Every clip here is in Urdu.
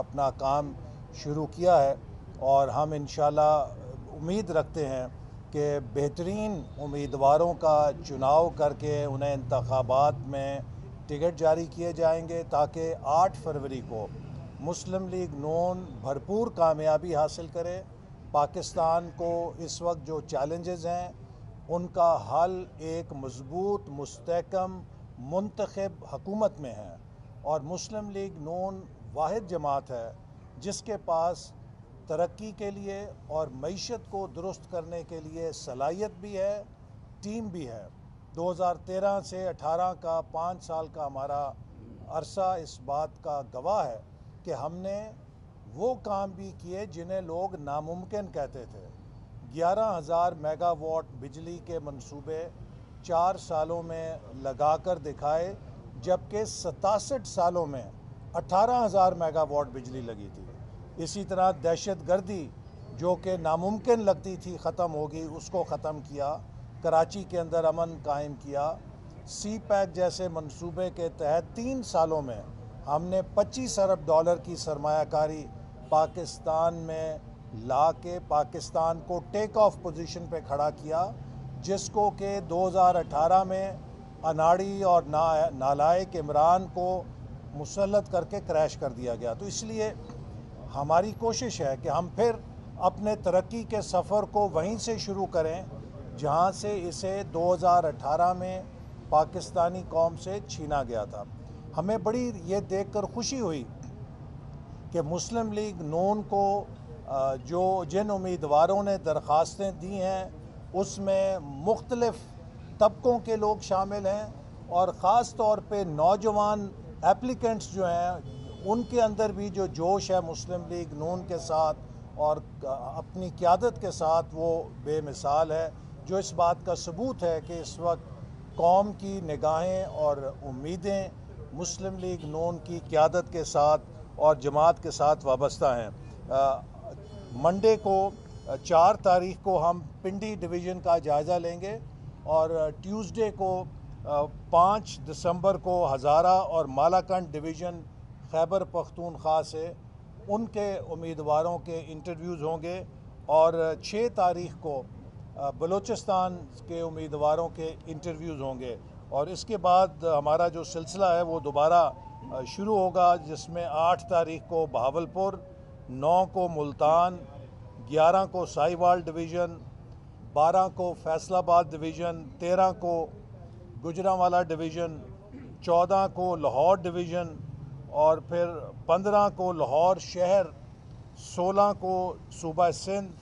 اپنا کام شروع کیا ہے، اور ہم انشاءاللہ امید رکھتے ہیں کہ بہترین امیدواروں کا چناؤ کر کے انہیں انتخابات میں ٹکٹ جاری کیے جائیں گے، تاکہ 8 فروری کو مسلم لیگ نون بھرپور کامیابی حاصل کرے۔ پاکستان کو اس وقت جو چیلنجز ہیں ان کا حل ایک مضبوط مستحکم منتخب حکومت میں ہے، اور مسلم لیگ نون واحد جماعت ہے جس کے پاس ترقی کے لیے اور معیشت کو درست کرنے کے لیے صلاحیت بھی ہے، ٹیم بھی ہے۔ 2013 سے 18 کا 5 سال کا ہمارا عرصہ اس بات کا گواہ ہے کہ ہم نے وہ کام بھی کیے جنہیں لوگ ناممکن کہتے تھے۔ 11,000 میگا واٹ بجلی کے منصوبے 4 سالوں میں لگا کر دکھائے، جبکہ 67 سالوں میں 18,000 میگا واٹ بجلی لگی تھی۔ اسی طرح دہشت گردی جو کہ ناممکن لگتی تھی ختم ہوگی، اس کو ختم کیا، کراچی کے اندر امن قائم کیا۔ سی پیک جیسے منصوبے کے تحت 3 سالوں میں ہم نے $25 ارب کی سرمایہ کاری پاکستان میں لا کے پاکستان کو ٹیک آف پوزیشن پہ کھڑا کیا، جس کو کہ 2018 میں اناڑی اور نالائق عمران کو مسلط کر کے کریش کر دیا گیا۔ تو اس لیے ہماری کوشش ہے کہ ہم پھر اپنے ترقی کے سفر کو وہیں سے شروع کریں جہاں سے اسے 2018 میں پاکستانی قوم سے چھینا گیا تھا۔ ہمیں بڑی یہ دیکھ کر خوشی ہوئی کہ مسلم لیگ نون کو جن امیدواروں نے درخواستیں دی ہیں اس میں مختلف طبقوں کے لوگ شامل ہیں، اور خاص طور پہ نوجوان ایپلیکنٹس جو ہیں ان کے اندر بھی جو جوش ہے مسلم لیگ نون کے ساتھ اور اپنی قیادت کے ساتھ، وہ بے مثال ہے، جو اس بات کا ثبوت ہے کہ اس وقت قوم کی نگاہیں اور امیدیں مسلم لیگ نون کی قیادت کے ساتھ اور جماعت کے ساتھ وابستہ ہیں۔ منڈے کو 4 تاریخ کو ہم پنڈی ڈویژن کا جائزہ لیں گے، اور ٹیوزڈے کو 5 دسمبر کو ہزارہ اور مالاکنڈ ڈویژن خیبر پختونخوا سے ان کے امیدواروں کے انٹرویوز ہوں گے، اور 6 تاریخ کو بلوچستان کے امیدواروں کے انٹرویوز ہوں گے، اور اس کے بعد ہمارا جو سلسلہ ہے وہ دوبارہ شروع ہوگا، جس میں 8 تاریخ کو بہاولپور، 9 کو ملتان، 11 کو ساہیوال ڈویژن، 12 کو فیصل آباد ڈویژن، 13 کو گجرانوالہ ڈویژن، 14 کو لاہور ڈویژن، اور پھر 15 کو لاہور شہر، 16 کو صوبہ سندھ،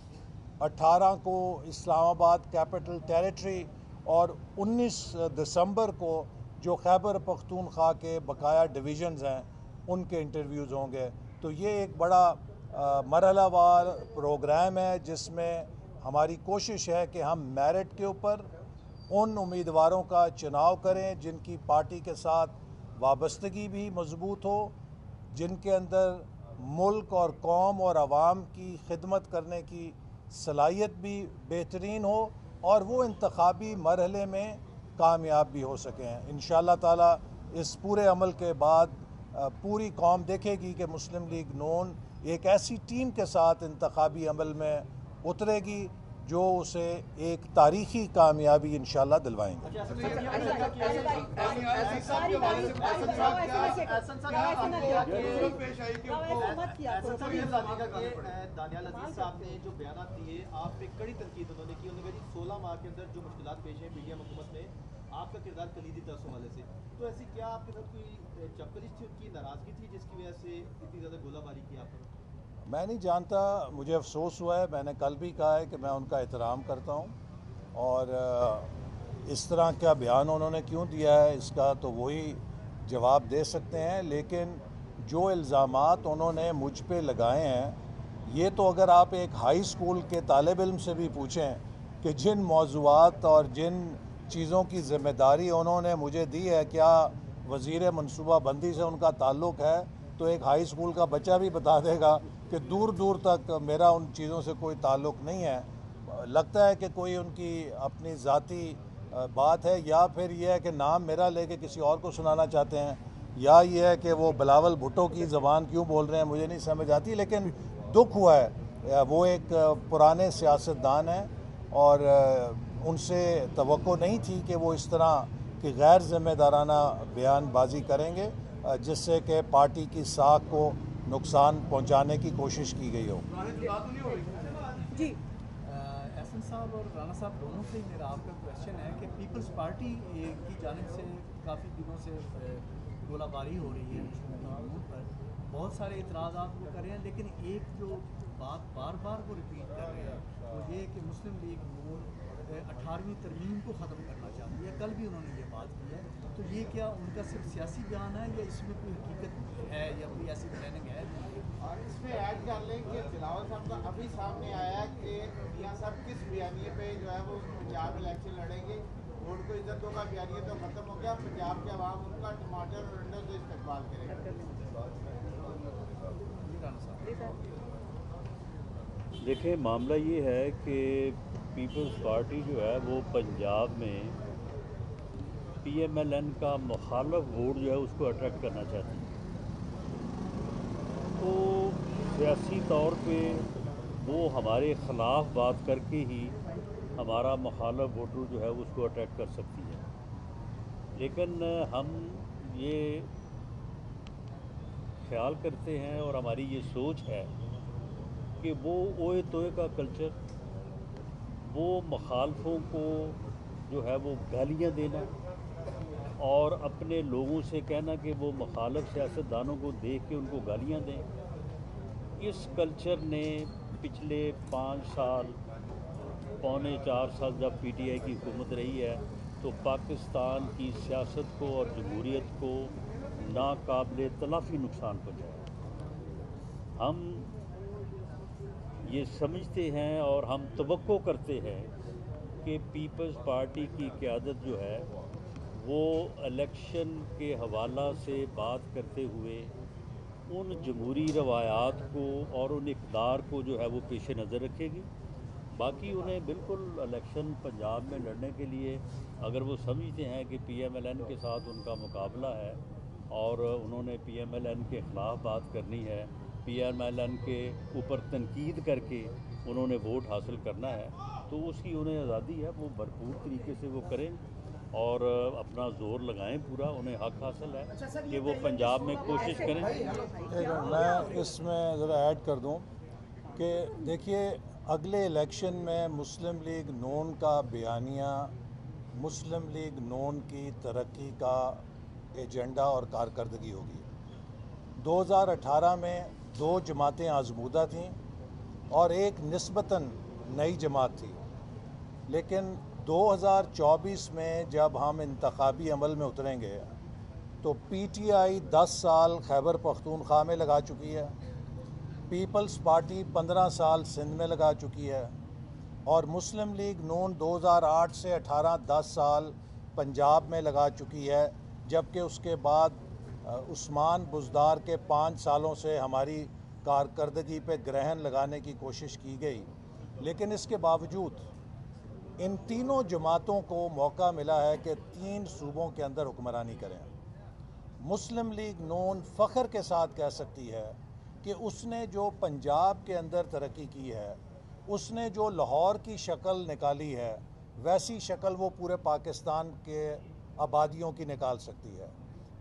18 کو اسلام آباد کیپٹل ٹیریٹری، اور 19 دسمبر کو جو خیبر پختونخوا کے بقایا ڈویژنز ہیں ان کے انٹرویوز ہوں گے۔ تو یہ ایک بڑا مرحلہ وار پروگرام ہے جس میں ہماری کوشش ہے کہ ہم میرٹ کے اوپر ان امیدواروں کا چناؤ کریں جن کی پارٹی کے ساتھ وابستگی بھی مضبوط ہو، جن کے اندر ملک اور قوم اور عوام کی خدمت کرنے کی صلاحیت بھی بہترین ہو، اور وہ انتخابی مرحلے میں کامیاب بھی ہو سکیں۔ انشاءاللہ تعالی اس پورے عمل کے بعد پوری قوم دیکھے گی کہ مسلم لیگ نون ایک ایسی ٹیم کے ساتھ انتخابی عمل میں اترے گی جو اسے ایک تاریخی کامیابی انشاءاللہ دلوائیں گے۔ دانیال عزیز صاحب نے جو بیانات دیے آپ پہ کڑی تنقید انہوں نے کی، انہوں نے کہا 16 ماہ کے اندر جو مشکلات پیش ہیں پی ڈی ایم حکومت میں، آپ کا کردار کلیدی تھا اس حوالے سے، تو ایسی کیا آپ کے ساتھ کوئی چپکلش تھی، ان کی ناراضگی تھی جس کی وجہ سے اتنی زیادہ گولہ باری کی آپ نے؟ میں نہیں جانتا، مجھے افسوس ہوا ہے، میں نے کل بھی کہا ہے کہ میں ان کا احترام کرتا ہوں، اور اس طرح کا بیان انہوں نے کیوں دیا ہے اس کا تو وہی جواب دے سکتے ہیں، لیکن جو الزامات انہوں نے مجھ پہ لگائے ہیں، یہ تو اگر آپ ایک ہائی اسکول کے طالب علم سے بھی پوچھیں کہ جن موضوعات اور جن چیزوں کی ذمہ داری انہوں نے مجھے دی ہے کیا وزیر منصوبہ بندی سے ان کا تعلق ہے، تو ایک ہائی اسکول کا بچہ بھی بتا دے گا کہ دور دور تک میرا ان چیزوں سے کوئی تعلق نہیں ہے۔ لگتا ہے کہ کوئی ان کی اپنی ذاتی بات ہے، یا پھر یہ ہے کہ نام میرا لے کے کسی اور کو سنانا چاہتے ہیں، یا یہ ہے کہ وہ بلاول بھٹو کی زبان کیوں بول رہے ہیں مجھے نہیں سمجھ آتی، لیکن دکھ ہوا ہے، وہ ایک پرانے سیاستدان ہیں اور ان سے توقع نہیں تھی کہ وہ اس طرح کی غیر ذمہ دارانہ بیان بازی کریں گے جس سے کہ پارٹی کی ساکھ کو نقصان پہنچانے کی کوشش کی گئی ہو۔ جی احسن صاحب اور رانا صاحب دونوں سے میرا آپ کا کویشچن ہے کہ پیپلز پارٹی کی جانب سے کافی دنوں سے گولہ باری ہو رہی ہے مسلم پر، بہت سارے اعتراضات وہ کر رہے ہیں، لیکن ایک جو بات بار بار وہ ریپیٹ کر رہے ہیں وہ یہ کہ مسلم لیگ نون 18ویں ترمیم کو ختم کرنا چاہتی ہے، کل بھی انہوں نے یہ بات کی ہے، تو یہ کیا ان کا صرف سیاسی بیان ہے یا اس میں کوئی حقیقت ہے یا کوئی ایسی پلاننگ ہے؟ اور اس میں ایڈ کر لیں کہ بلاول صاحب کا ابھی سامنے آیا کہ میاں صاحب کس بیانیے پہ جو ہے وہ پنجاب الیکشن لڑیں گے، ووٹ کو عزت ہوگا، بیانیے تو ختم ہو گیا، پنجاب کے عوام ان کا ٹماٹر اور انڈوں سے استقبال کرے گا۔ دیکھیں معاملہ یہ ہے کہ پیپلز پارٹی جو ہے وہ پنجاب میں پی ایم ایل این کا مخالف ووٹ جو ہے اس کو اٹریکٹ کرنا چاہتی ہے، تو سیاسی طور پہ وہ ہمارے خلاف بات کر کے ہی ہمارا مخالف ووٹر جو ہے اس کو اٹریکٹ کر سکتی ہے، لیکن ہم یہ خیال کرتے ہیں اور ہماری یہ سوچ ہے کہ وہ اوئے توئے کا کلچر، وہ مخالفوں کو جو ہے وہ گالیاں دینا اور اپنے لوگوں سے کہنا کہ وہ مخالف سیاستدانوں کو دیکھ کے ان کو گالیاں دیں، اس کلچر نے پچھلے 5 سال پونے 4 سال جب پی ٹی آئی کی حکومت رہی ہے تو پاکستان کی سیاست کو اور جمہوریت کو ناقابل تلافی نقصان پہنچایا۔ ہم یہ سمجھتے ہیں اور ہم توقع کرتے ہیں کہ پیپلز پارٹی کی قیادت جو ہے وہ الیکشن کے حوالہ سے بات کرتے ہوئے ان جمہوری روایات کو اور ان اقدار کو جو ہے وہ پیش نظر رکھے گی۔ باقی انہیں بالکل الیکشن پنجاب میں لڑنے کے لیے اگر وہ سمجھتے ہیں کہ پی ایم ایل این کے ساتھ ان کا مقابلہ ہے اور انہوں نے پی ایم ایل این کے خلاف بات کرنی ہے، پی ایم ایل این کے اوپر تنقید کر کے انہوں نے ووٹ حاصل کرنا ہے، تو اس کی انہیں آزادی ہے، وہ بھرپور طریقے سے وہ کریں اور اپنا زور لگائیں پورا، انہیں حق حاصل ہے کہ وہ پنجاب میں کوشش کریں۔ میں اس میں ذرا ایڈ کر دوں کہ دیکھیے اگلے الیکشن میں مسلم لیگ نون کا بیانیہ مسلم لیگ نون کی ترقی کا ایجنڈا اور کارکردگی ہوگی۔ 2018 میں 2 جماعتیں آزمودہ تھیں اور ایک نسبتاً نئی جماعت تھی، لیکن 2024 میں جب ہم انتخابی عمل میں اتریں گے تو پی ٹی آئی 10 سال خیبر پختونخوا میں لگا چکی ہے، پیپلز پارٹی 15 سال سندھ میں لگا چکی ہے اور مسلم لیگ نون 2008 سے 18 10 سال پنجاب میں لگا چکی ہے، جبکہ اس کے بعد عثمان بزدار کے 5 سالوں سے ہماری کارکردگی پہ گرہن لگانے کی کوشش کی گئی، لیکن اس کے باوجود ان تینوں جماعتوں کو موقع ملا ہے کہ 3 صوبوں کے اندر حکمرانی کریں۔ مسلم لیگ نون فخر کے ساتھ کہہ سکتی ہے کہ اس نے جو پنجاب کے اندر ترقی کی ہے، اس نے جو لاہور کی شکل نکالی ہے، ویسی شکل وہ پورے پاکستان کے آبادیوں کی نکال سکتی ہے۔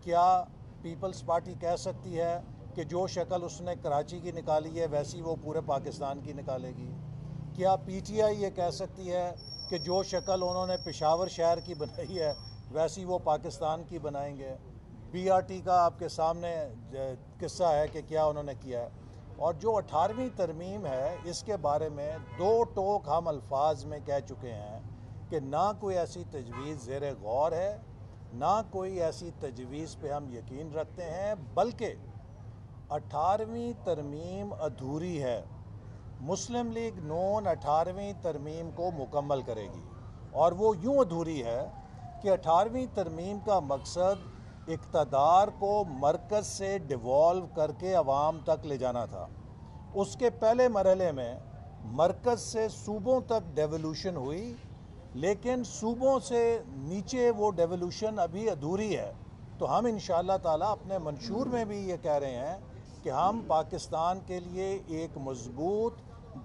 کیا پیپلز پارٹی کہہ سکتی ہے کہ جو شکل اس نے کراچی کی نکالی ہے ویسی وہ پورے پاکستان کی نکالے گی؟ کیا پی ٹی آئی یہ کہہ سکتی ہے کہ جو شکل انہوں نے پشاور شہر کی بنائی ہے ویسی وہ پاکستان کی بنائیں گے؟ بی آر ٹی کا آپ کے سامنے قصہ ہے کہ کیا انہوں نے کیا ہے۔ اور جو 18ویں ترمیم ہے اس کے بارے میں 2 ٹوک ہم الفاظ میں کہہ چکے ہیں کہ نہ کوئی ایسی تجویز زیر غور ہے، نہ کوئی ایسی تجویز پہ ہم یقین رکھتے ہیں، بلکہ 18ویں ترمیم ادھوری ہے۔ مسلم لیگ نون 18ویں ترمیم کو مکمل کرے گی، اور وہ یوں ادھوری ہے کہ 18ویں ترمیم کا مقصد اقتدار کو مرکز سے ڈیوالو کر کے عوام تک لے جانا تھا۔ اس کے پہلے مرحلے میں مرکز سے صوبوں تک ڈیولوشن ہوئی، لیکن صوبوں سے نیچے وہ ڈیولوشن ابھی ادھوری ہے۔ تو ہم انشاءاللہ تعالیٰ اپنے منشور میں بھی یہ کہہ رہے ہیں کہ ہم پاکستان کے لیے ایک مضبوط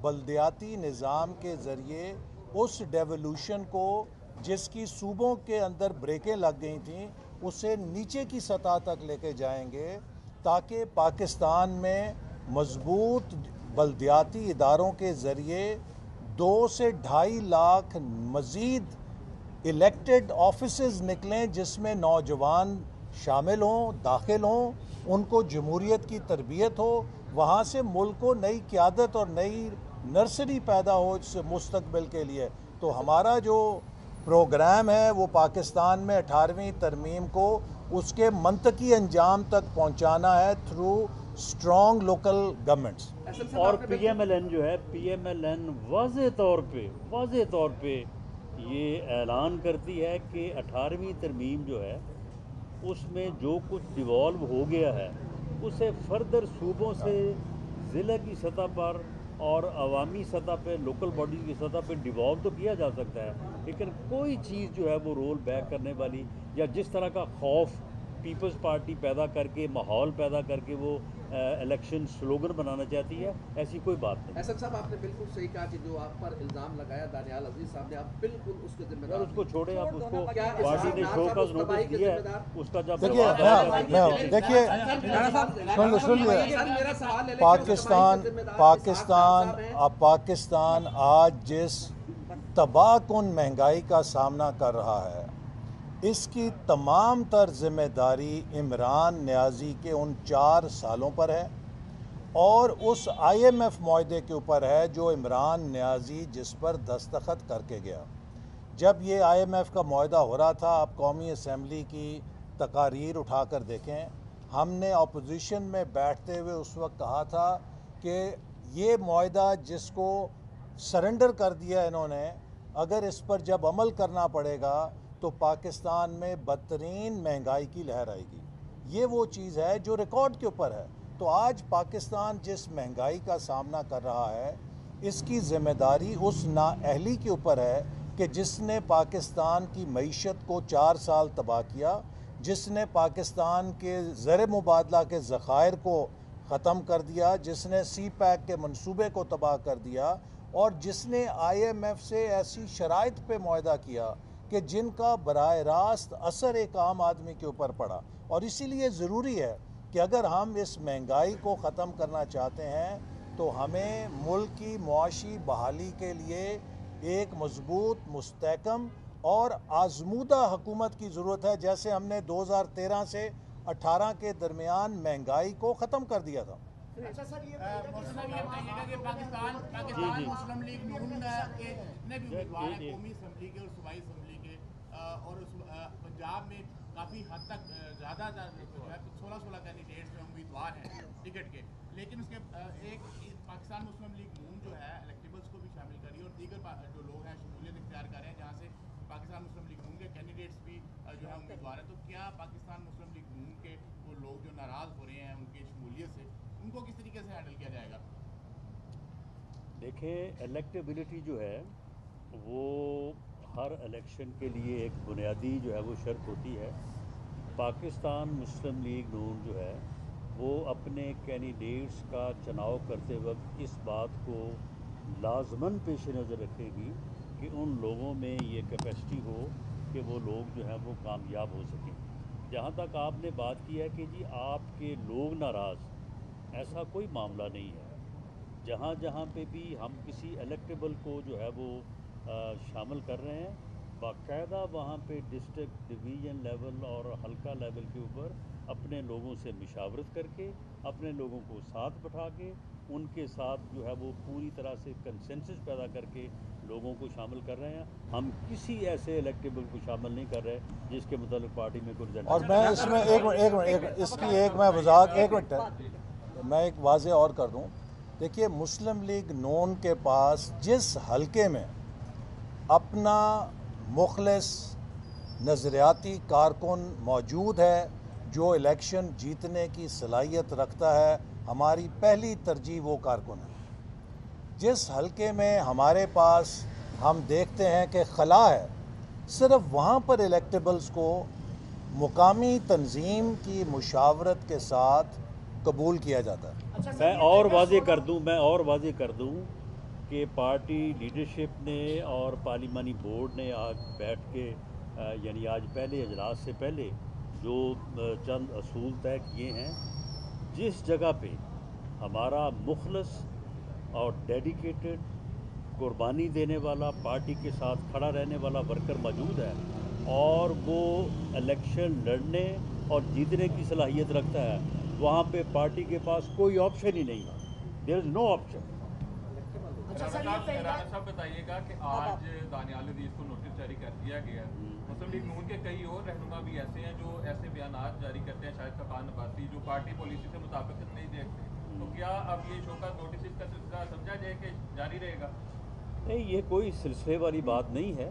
بلدیاتی نظام کے ذریعے اس ڈیولوشن کو جس کی صوبوں کے اندر بریکیں لگ گئی تھیں اسے نیچے کی سطح تک لے کے جائیں گے، تاکہ پاکستان میں مضبوط بلدیاتی اداروں کے ذریعے 2 سے 2.5 لاکھ مزید الیکٹڈ آفیسز نکلیں جس میں نوجوان شامل ہوں، داخل ہوں، ان کو جمہوریت کی تربیت ہو، وہاں سے ملک کو نئی قیادت اور نئی نرسری پیدا ہو مستقبل کے لیے۔ تو ہمارا جو پروگرام ہے وہ پاکستان میں 18ویں ترمیم کو اس کے منطقی انجام تک پہنچانا ہے تھرو اسٹرانگ لوکل گورنمنٹس۔ اور پی ایم ایل این جو ہے، پی ایم ایل این واضح طور پہ یہ اعلان کرتی ہے کہ 18ویں ترمیم جو ہے اس میں جو کچھ ڈیوالو ہو گیا ہے اسے فردر صوبوں سے ضلع کی سطح پر اور عوامی سطح پہ، لوکل باڈی کی سطح پہ ڈیوالو تو کیا جا سکتا ہے، لیکن کوئی چیز جو ہے وہ رول بیک کرنے والی یا جس طرح کا خوف پیپلز پارٹی پیدا کر کے، ماحول پیدا کر کے وہ الیکشن سلوگن بنانا چاہتی ہے، ایسی کوئی بات نہیں۔ احسن صاحب آپ نے بالکل صحیح کہا کہ جو آپ پر الزام لگایا دانیال عزیز صاحب نے، آپ بالکل اس کے ذمہ دار۔ اس کو چھوڑیں، آپ اس کو پارٹی نے شو کا نوٹس دیا ہے، اس کا جب پاکستان آج جس تباہ کن مہنگائی کا سامنا کر رہا ہے اس کی تمام تر ذمہ داری عمران نیازی کے ان 4 سالوں پر ہے اور اس آئی ایم ایف معاہدے کے اوپر ہے جو عمران نیازی جس پر دستخط کر کے گیا۔ جب یہ آئی ایم ایف کا معاہدہ ہو رہا تھا، آپ قومی اسمبلی کی تقاریر اٹھا کر دیکھیں، ہم نے اپوزیشن میں بیٹھتے ہوئے اس وقت کہا تھا کہ یہ معاہدہ جس کو سرنڈر کر دیا انہوں نے، اگر اس پر جب عمل کرنا پڑے گا تو پاکستان میں بدترین مہنگائی کی لہر آئے گی۔ یہ وہ چیز ہے جو ریکارڈ کے اوپر ہے۔ تو آج پاکستان جس مہنگائی کا سامنا کر رہا ہے اس کی ذمہ داری اس نااہلی کے اوپر ہے کہ جس نے پاکستان کی معیشت کو 4 سال تباہ کیا، جس نے پاکستان کے زر مبادلہ کے ذخائر کو ختم کر دیا، جس نے سی پیک کے منصوبے کو تباہ کر دیا، اور جس نے آئی ایم ایف سے ایسی شرائط پہ معاہدہ کیا کہ جن کا براہ راست اثر ایک عام آدمی کے اوپر پڑا۔ اور اسی لیے ضروری ہے کہ اگر ہم اس مہنگائی کو ختم کرنا چاہتے ہیں تو ہمیں ملک کی معاشی بحالی کے لیے ایک مضبوط، مستحکم اور آزمودہ حکومت کی ضرورت ہے، جیسے ہم نے 2013 سے 18 کے درمیان مہنگائی کو ختم کر دیا تھا۔ اچھا سر، یہ کہیے کہ پاکستان مسلم لیگ نون کے جتنے بھی امیدوار ہیں قومی اسمبلی کے اور صوبائی اسمبلی کے، اور پنجاب میں کافی حد تک زیادہ 16 کینڈیڈیٹس جو امیدوار ہیں ٹکٹ کے، لیکن اس کے ایک پاکستان مسلم لیگ نون جو ہے الیکٹیبلز کو بھی شامل کری اور دیگر جو لوگ ہیں شمولیت اختیار کر رہے ہیں، جہاں سے پاکستان مسلم لیگ نون کے کینڈیڈیٹس بھی جو ہے امیدوار ہیں۔ تو کیا پاکستان مسلم لیگ نون کے وہ لوگ جو ناراض ہو رہے ہیں ان کی شمولیت سے، ان کو کس طریقے سے ہینڈل کیا جائے گا؟ دیکھیں، الیکٹیبلٹی جو ہے وہ ہر الیکشن کے لیے ایک بنیادی جو ہے وہ شرط ہوتی ہے۔ پاکستان مسلم لیگ نون جو ہے وہ اپنے کینڈیڈیٹس کا چناؤ کرتے وقت اس بات کو لازماً پیش نظر رکھے گی کہ ان لوگوں میں یہ کیپیسٹی ہو کہ وہ لوگ جو ہیں وہ کامیاب ہو سکیں۔ جہاں تک آپ نے بات کی ہے کہ جی آپ کے لوگ ناراض، ایسا کوئی معاملہ نہیں ہے۔ جہاں جہاں پہ بھی ہم کسی الیکٹیبل کو جو ہے وہ شامل کر رہے ہیں، باقاعدہ وہاں پہ ڈسٹرکٹ، ڈویژن لیول اور حلقہ لیول کے اوپر اپنے لوگوں سے مشاورت کر کے، اپنے لوگوں کو ساتھ بٹھا کے، ان کے ساتھ جو ہے وہ پوری طرح سے کنسنسس پیدا کر کے لوگوں کو شامل کر رہے ہیں۔ ہم کسی ایسے الیکٹیبل کو شامل نہیں کر رہے جس کے متعلق پارٹی میں کوئی ریزلٹ۔ اور میں اس میں اس کی ایک میں وضاحت، ایک منٹ میں ایک واضح اور کر دوں۔ دیکھیے، مسلم لیگ نون کے پاس جس حلقے میں اپنا مخلص نظریاتی کارکن موجود ہے جو الیکشن جیتنے کی صلاحیت رکھتا ہے، ہماری پہلی ترجیح وہ کارکن ہے۔ جس حلقے میں ہمارے پاس ہم دیکھتے ہیں کہ خلا ہے، صرف وہاں پر الیکٹیبلز کو مقامی تنظیم کی مشاورت کے ساتھ قبول کیا جاتا ہے۔ میں اور واضح کر دوں کہ پارٹی لیڈرشپ نے اور پارلیمانی بورڈ نے آج بیٹھ کے یعنی آج پہلے اجلاس سے پہلے جو چند اصول طے کیے ہیں، جس جگہ پہ ہمارا مخلص اور ڈیڈیکیٹڈ قربانی دینے والا پارٹی کے ساتھ کھڑا رہنے والا ورکر موجود ہے اور وہ الیکشن لڑنے اور جیتنے کی صلاحیت رکھتا ہے، وہاں پہ پارٹی کے پاس کوئی آپشن ہی نہیں ہے، دیر از نو آپشن۔ رانا صاحب بتائیے گا کہ آج دانیال عزیز کو نوٹس جاری کر دیا گیا ہے، مسلم لیگ نون کے کئی اور رہنما بھی ایسے ہیں جو ایسے بیانات جاری کرتے ہیں، شاید خفان عباسی، جو پارٹی پالیسی سے مطابقت نہیں دیکھتے، تو کیا اب یہ شوکت نوٹس کا سلسلہ سمجھا جائے کہ جاری رہے گا؟ نہیں، یہ کوئی سلسلے والی بات نہیں ہے،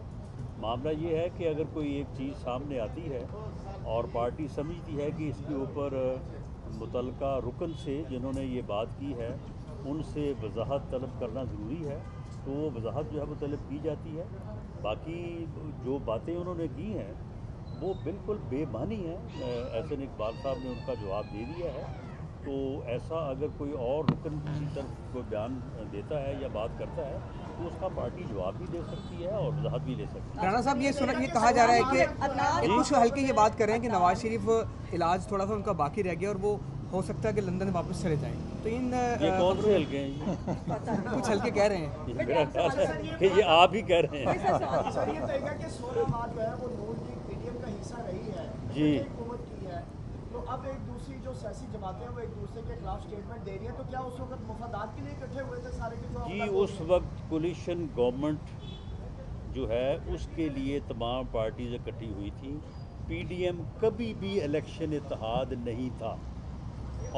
معاملہ یہ ہے کہ اگر کوئی ایک چیز سامنے آتی ہے اور پارٹی سمجھتی ہے کہ اس کے اوپر متعلقہ رکن سے جنہوں نے یہ بات کی ہے ان سے وضاحت طلب کرنا ضروری ہے، تو وہ وضاحت جو ہے وہ طلب کی جاتی ہے۔ باقی جو باتیں انہوں نے کی ہیں وہ بالکل بے معنی ہیں، احسن اقبال صاحب نے ان کا جواب دے دیا ہے، تو ایسا اگر کوئی اور رکن کسی طرف کوئی بیان دیتا ہے یا بات کرتا ہے تو اس کا پارٹی جواب بھی دے سکتی ہے اور وضاحت بھی لے سکتی ہے۔ رانا صاحب یہ کہا جا رہا ہے کہ کچھ حلقے یہ بات کر رہے ہیں کہ نواز شریف علاج تھوڑا سا ان کا باقی رہ گیا اور وہ ہو سکتا ہے کہ لندن واپس چلے جائیں، تو ان یہ کون سے حلقے ہیں؟ کچھ حلقے کہہ رہے ہیں، میرا خیال ہے کہ یہ آپ ہی کہہ رہے ہیں۔ جی، تو اب ایک دوسری جو سیاسی جماعتیں ہیں وہ ایک دوسرے کے خلاف سٹیٹمنٹ دے رہی ہیں، تو کیا اس وقت مفادات کے لیے اکٹھے ہوئے تھے سارے کے جو؟ جی، اس وقت کولیشن گورنمنٹ جو ہے اس کے لیے تمام پارٹیز اکٹھی ہوئی تھیں، پی ڈی ایم کبھی بھی الیکشن اتحاد نہیں تھا،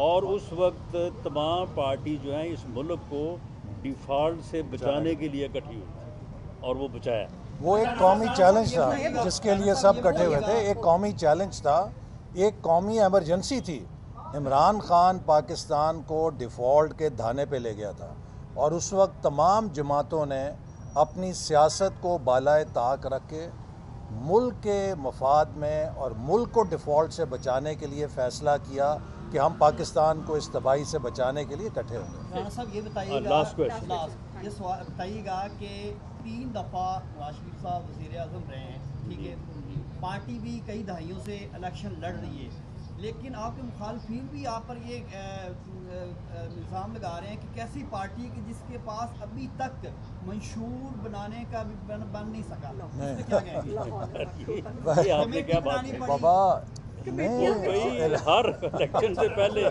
اور اس وقت تمام پارٹی جو ہیں اس ملک کو ڈیفالٹ سے بچانے کے لیے اکٹھی ہوئی تھی اور وہ بچایا۔ وہ ایک قومی چیلنج تھا جس کے لیے سب اکٹھے ہوئے تھے، ایک قومی چیلنج تھا، ایک قومی ایمرجنسی تھی۔ عمران خان پاکستان کو ڈیفالٹ کے دھانے پہ لے گیا تھا اور اس وقت تمام جماعتوں نے اپنی سیاست کو بالائے طاق رکھ کے ملک کے مفاد میں اور ملک کو ڈیفالٹ سے بچانے کے لیے فیصلہ کیا کہ ہم پاکستان کو اس تباہی سے بچانے کے لیے اکٹھے ہوں گے۔ رانا صاحب یہ بتائیے گا کہ 3 دفعہ نواز شریف صاحب وزیر اعظم رہے ہیں، ٹھیک ہے، پارٹی بھی کئی دہائیوں سے الیکشن لڑ رہی ہے، لیکن آپ کے مخالفین بھی آپ پر یہ الزام لگا رہے ہیں کہ کیسی پارٹی کہ جس کے پاس ابھی تک منشور بنانے کا بھی بن نہیں سکا، اس میں کیا کہیں گے؟ آپ نے کیا بات بابا ہر الیکشن سے پہلے